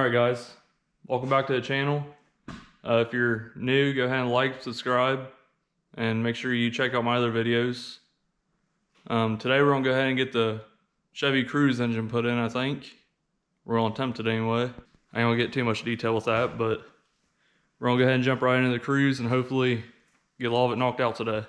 Alright guys, welcome back to the channel. If you're new, go ahead and like, subscribe, and make sure you check out my other videos. Today we're going to go ahead and get the Chevy Cruze engine put in, I think. We're going to attempt it anyway. I ain't going to get too much detail with that, but we're going to go ahead and jump right into the Cruze and hopefully get all of it knocked out today.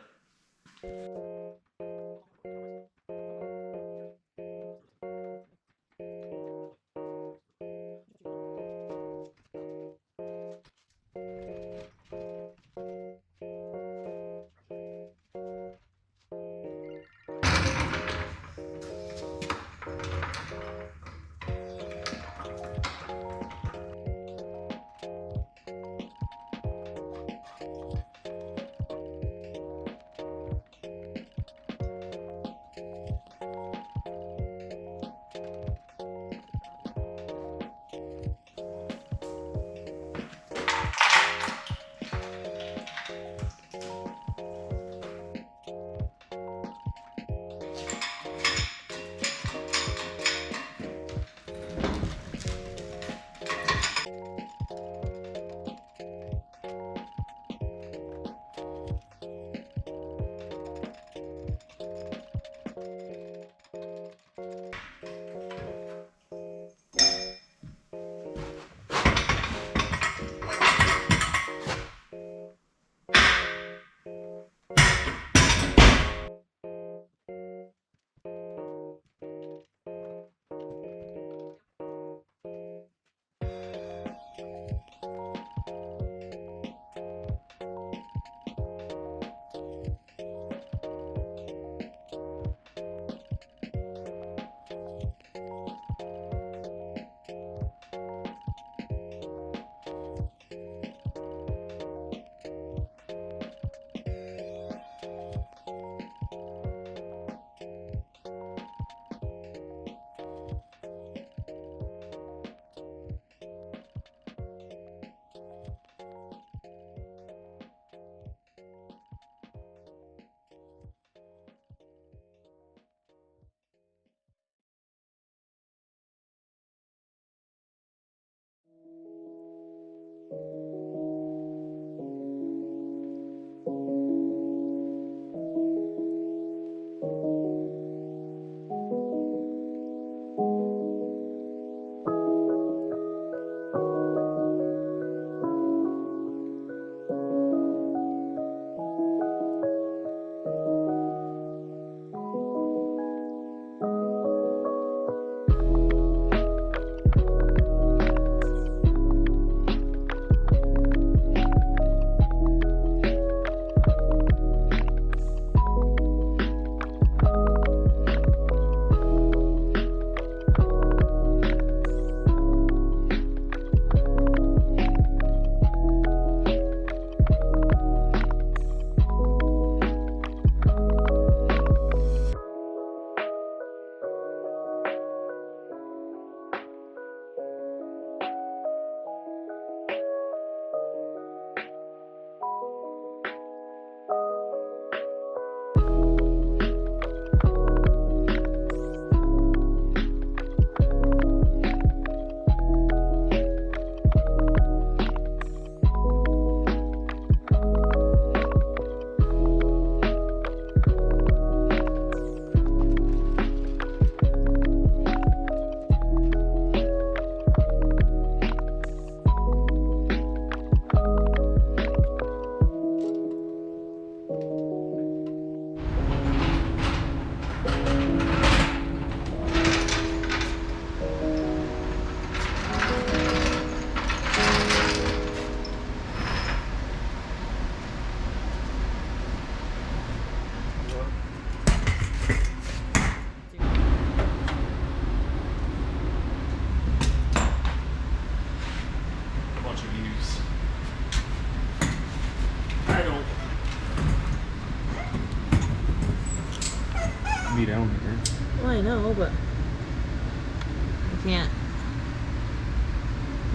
Be down here. Well, I know, but I can't.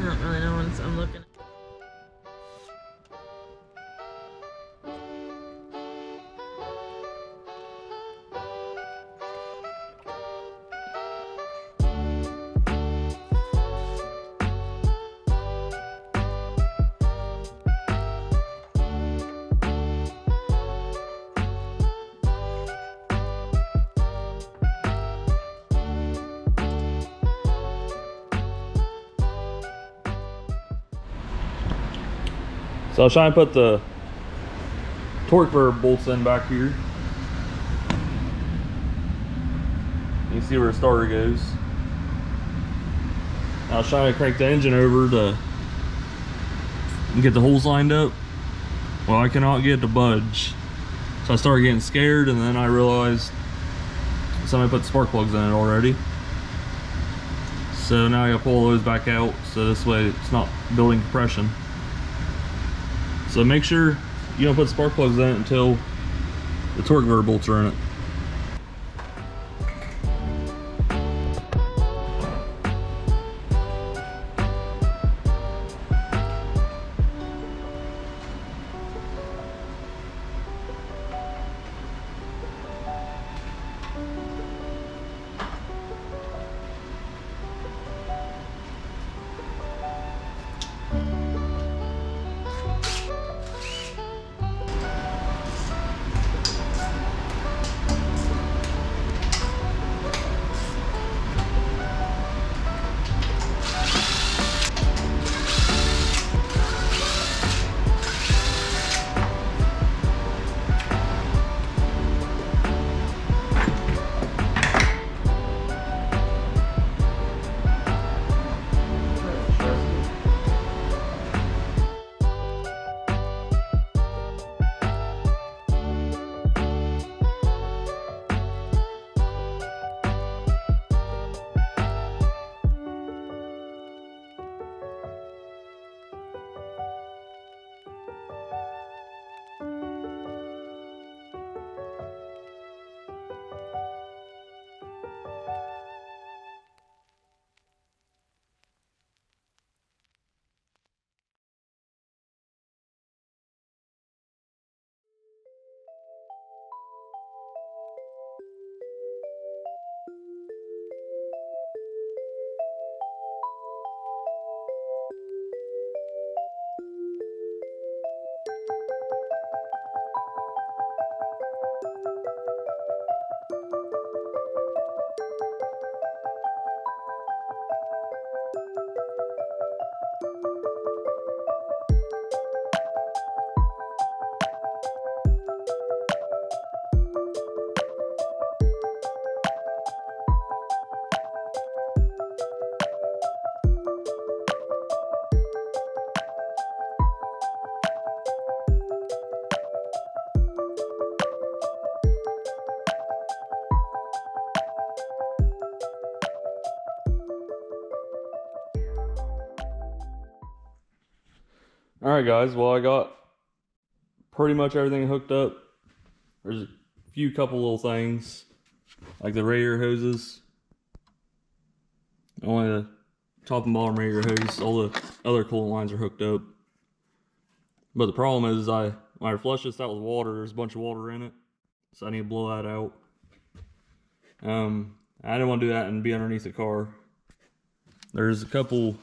I don't really know once I'm looking. So I was trying to put the torque verb bolts in back here. You can see where the starter goes. I was trying to crank the engine over to get the holes lined up. Well, I cannot get it to budge. So I started getting scared, and then I realized somebody put spark plugs in it already. So now I gotta pull those back out, so this way it's not building compression. So make sure you don't put spark plugs in it until the torque converter bolts are in it. Alright guys, well I got pretty much everything hooked up. There's a couple little things, like the radiator hoses. Only the top and bottom radiator hose, all the other coolant lines are hooked up. But the problem is when I flush this out with water, there's a bunch of water in it. So I need to blow that out. I didn't want to do that and be underneath the car. There's a couple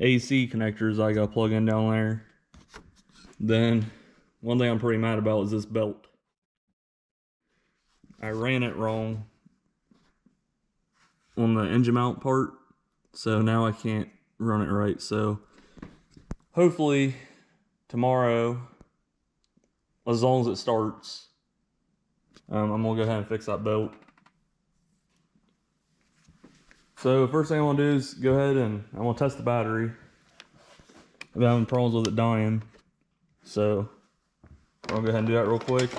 AC connectors I gotta plug in down there. Then one thing I'm pretty mad about is this belt. I ran it wrong on the engine mount part, so now I can't run it right. So hopefully tomorrow, as long as it starts, I'm gonna go ahead and fix that belt. So first thing I want to do is go ahead and I'm gonna test the battery. I've been having problems with it dying, so I'll go ahead and do that real quick.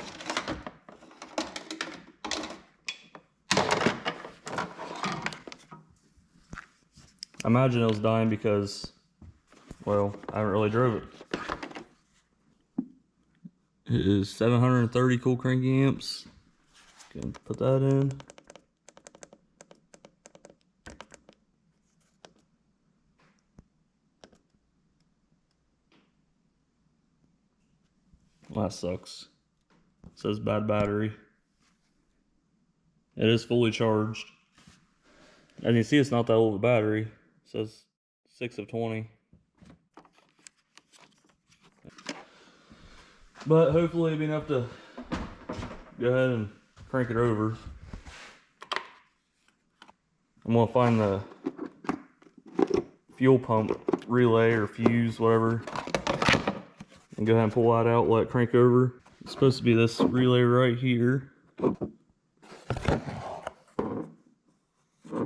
I imagine it was dying because, well, I haven't really drove it. It is 730 cool cranking amps. Can put that in. Well, that sucks. It says bad battery. It is fully charged. As you see, it's not that old of a battery. It says 6 of 20. But hopefully it'll be enough to go ahead and crank it over. I'm gonna find the fuel pump relay or fuse, whatever. And go ahead and pull that out, let it crank over. It's supposed to be this relay right here,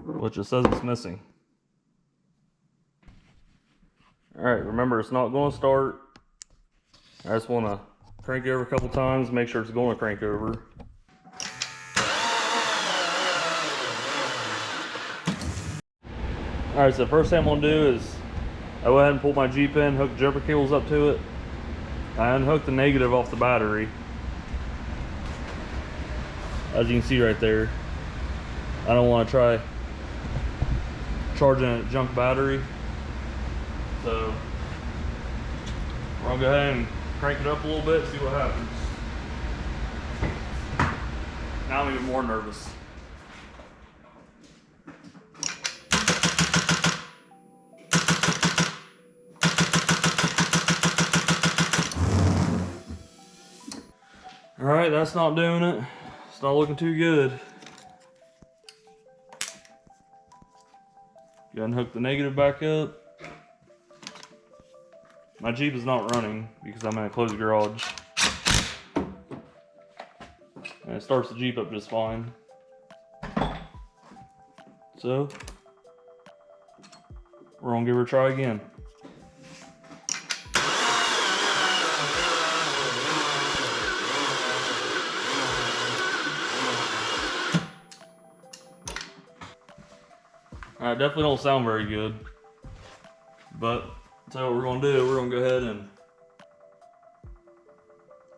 which it says it's missing. Alright, remember it's not going to start. I just want to crank it over a couple times, make sure it's going to crank over. Alright, so the first thing I'm going to do is I go ahead and pull my Jeep in, hook jumper cables up to it. I unhook the negative off the battery. As you can see right there, I don't want to try charging a junk battery. So we're going to go ahead and crank it up a little bit, see what happens. Now I'm even more nervous. Alright, that's not doing it. It's not looking too good. Go ahead and hook the negative back up. My Jeep is not running because I'm in a closed garage. And it starts the Jeep up just fine. So, we're gonna give her a try again. Alright, definitely don't sound very good. But, tell you what we're gonna do, we're gonna go ahead and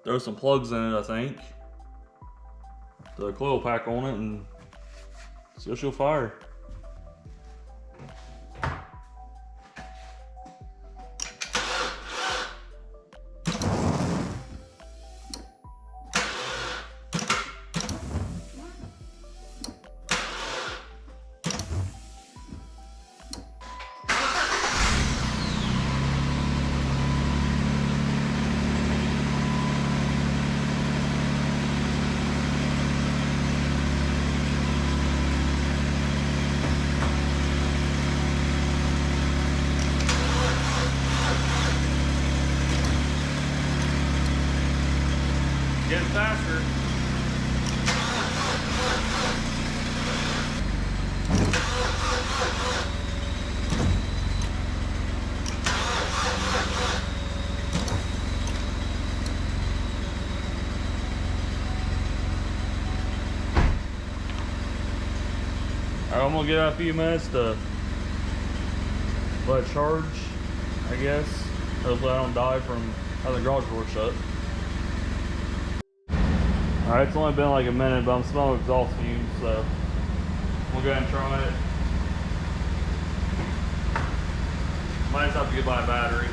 throw some plugs in it, I think. Throw a coil pack on it and see if she'll fire. Getting faster. Alright, I'm gonna give it a few minutes to let it charge, I guess. Hopefully I don't die from having the garage door shut. Alright, it's only been like a minute, but I'm smelling exhaust fumes, so we'll go ahead and try it. Might just have to get by a battery.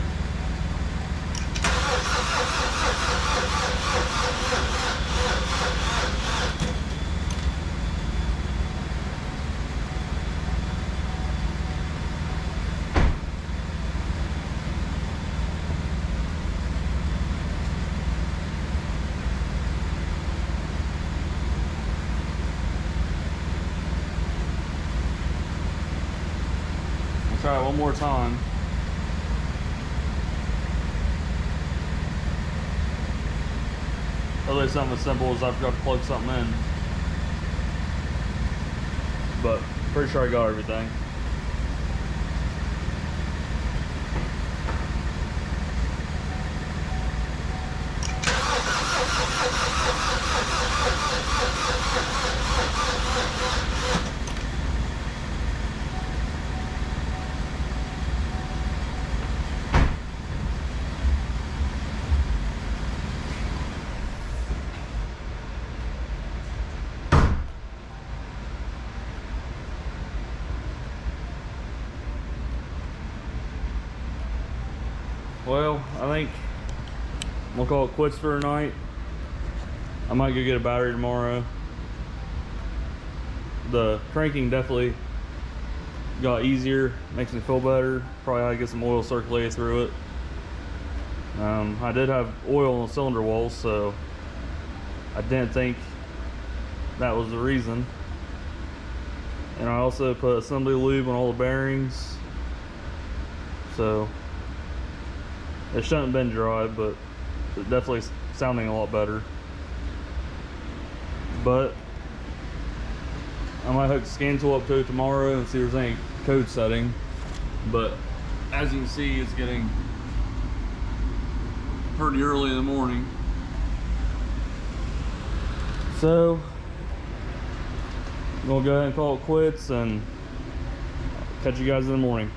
Try it one more time. Really something as simple as I've got to plug something in. But pretty sure I got everything. Well, I think I'm gonna call it quits for tonight. I might go get a battery tomorrow. The cranking definitely got easier, makes me feel better. Probably had to get some oil circulated through it. I did have oil on the cylinder walls, so I didn't think that was the reason. And I also put assembly lube on all the bearings, so it shouldn't have been dry, but It's definitely sounding a lot better. But I might hook the scan tool up to it tomorrow and see if there's any code setting. But as you can see, it's getting pretty early in the morning. So I'm gonna go ahead and call it quits and catch you guys in the morning.